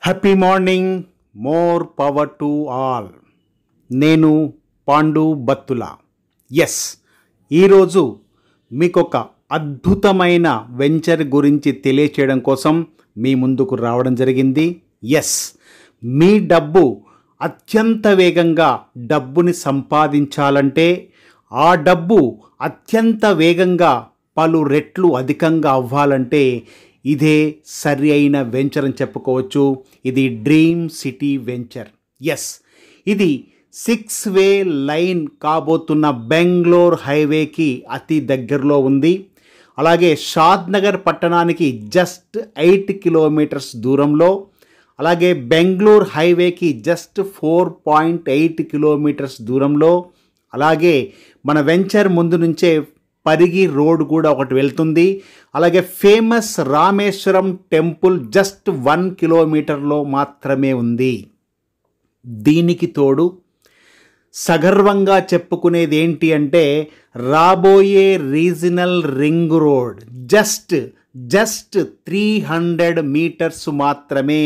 Happy morning, more power to all. నేను Pandu Battula. Yes, ఈరోజు మీకు ఒక అద్భుతమైన వెంచర్ గురించి తెలియచేయడం కోసం మీ ముందుకు రావడం జరిగింది. ఎస్, మీ డబ్బు అత్యంత వేగంగా డబ్బుని సంపాదించాలంటే, ఆ డబ్బు అత్యంత వేగంగా పలు రెట్లు అధికంగా అవ్వాలంటే ఇదే సరి అయిన వెంచర్ అని చెప్పుకోవచ్చు. ఇది డ్రీమ్ సిటీ వెంచర్. ఎస్, ఇది 6-వే లైన్ కాబోతున్న బెంగళూరు హైవేకి అతి దగ్గరలో ఉంది. అలాగే షాద్నగర్ పట్టణానికి జస్ట్ 8 కిలోమీటర్స్ దూరంలో, అలాగే బెంగళూరు హైవేకి జస్ట్ 4.8 కిలోమీటర్స్ దూరంలో, అలాగే మన వెంచర్ ముందు నుంచే పరిగి రోడ్ కూడా ఒకటి వెళ్తుంది. అలాగే ఫేమస్ రామేశ్వరం టెంపుల్ జస్ట్ 1 కిలోమీటర్లో మాత్రమే ఉంది. దీనికి తోడు సగర్వంగా చెప్పుకునేది ఏంటి అంటే, రాబోయే regional ring road just 300 metres మాత్రమే.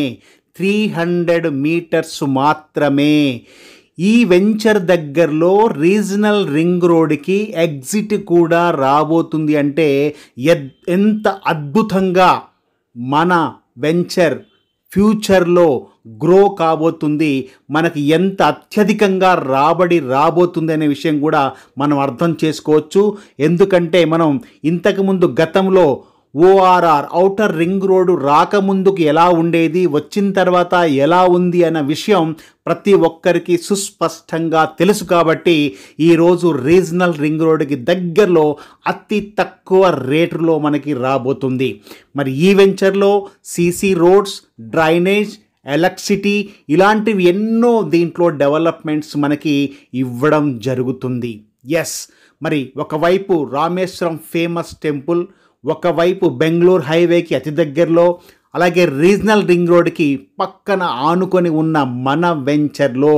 300 మీటర్స్ మాత్రమే. ఈ వెంచర్ దగ్గరలో రీజనల్ రింగ్ రోడ్కి ఎగ్జిట్ కూడా రాబోతుంది. అంటే ఎంత అద్భుతంగా మన వెంచర్ ఫ్యూచర్లో గ్రో కాబోతుంది, మనకి ఎంత అత్యధికంగా రాబడి రాబోతుంది అనే విషయం కూడా మనం అర్థం చేసుకోవచ్చు. ఎందుకంటే మనం ఇంతకుముందు గతంలో ఓఆర్ఆర్ ఔటర్ రింగ్ రోడ్డు రాకముందుకు ఎలా ఉండేది, వచ్చిన తర్వాత ఎలా ఉంది అన్న విషయం ప్రతి ఒక్కరికి సుస్పష్టంగా తెలుసు. కాబట్టి ఈరోజు రీజనల్ రింగ్ రోడ్డుకి దగ్గరలో అతి తక్కువ రేటులో మనకి రాబోతుంది. మరి ఈ వెంచర్లో సీసీ రోడ్స్, డ్రైనేజ్, ఎలక్ట్రిసిటీ ఇలాంటివి ఎన్నో దీంట్లో డెవలప్మెంట్స్ మనకి ఇవ్వడం జరుగుతుంది. ఎస్, మరి ఒకవైపు రామేశ్వరం ఫేమస్ టెంపుల్, ఒకవైపు బెంగళూరు హైవేకి అతి దగ్గరలో, అలాగే రీజనల్ రింగ్ రోడ్కి పక్కన ఆనుకొని ఉన్న మన వెంచర్లో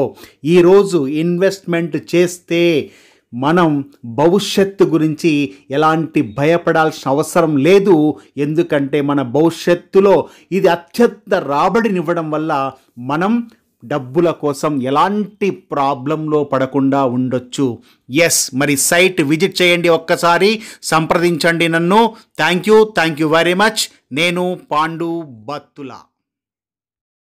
ఈరోజు ఇన్వెస్ట్మెంట్ చేస్తే మనం భవిష్యత్తు గురించి ఎలాంటి భయపడాల్సిన అవసరం లేదు. ఎందుకంటే మన భవిష్యత్తులో ఇది అత్యంత రాబడినివ్వడం వల్ల మనం డబ్బుల కోసం ఎలాంటి ప్రాబ్లంలో పడకుండా ఉండొచ్చు. ఎస్, మరి సైట్ విజిట్ చేయండి, ఒక్కసారి సంప్రదించండి నన్ను. Thank you very much. నేను పాండు బత్తుల.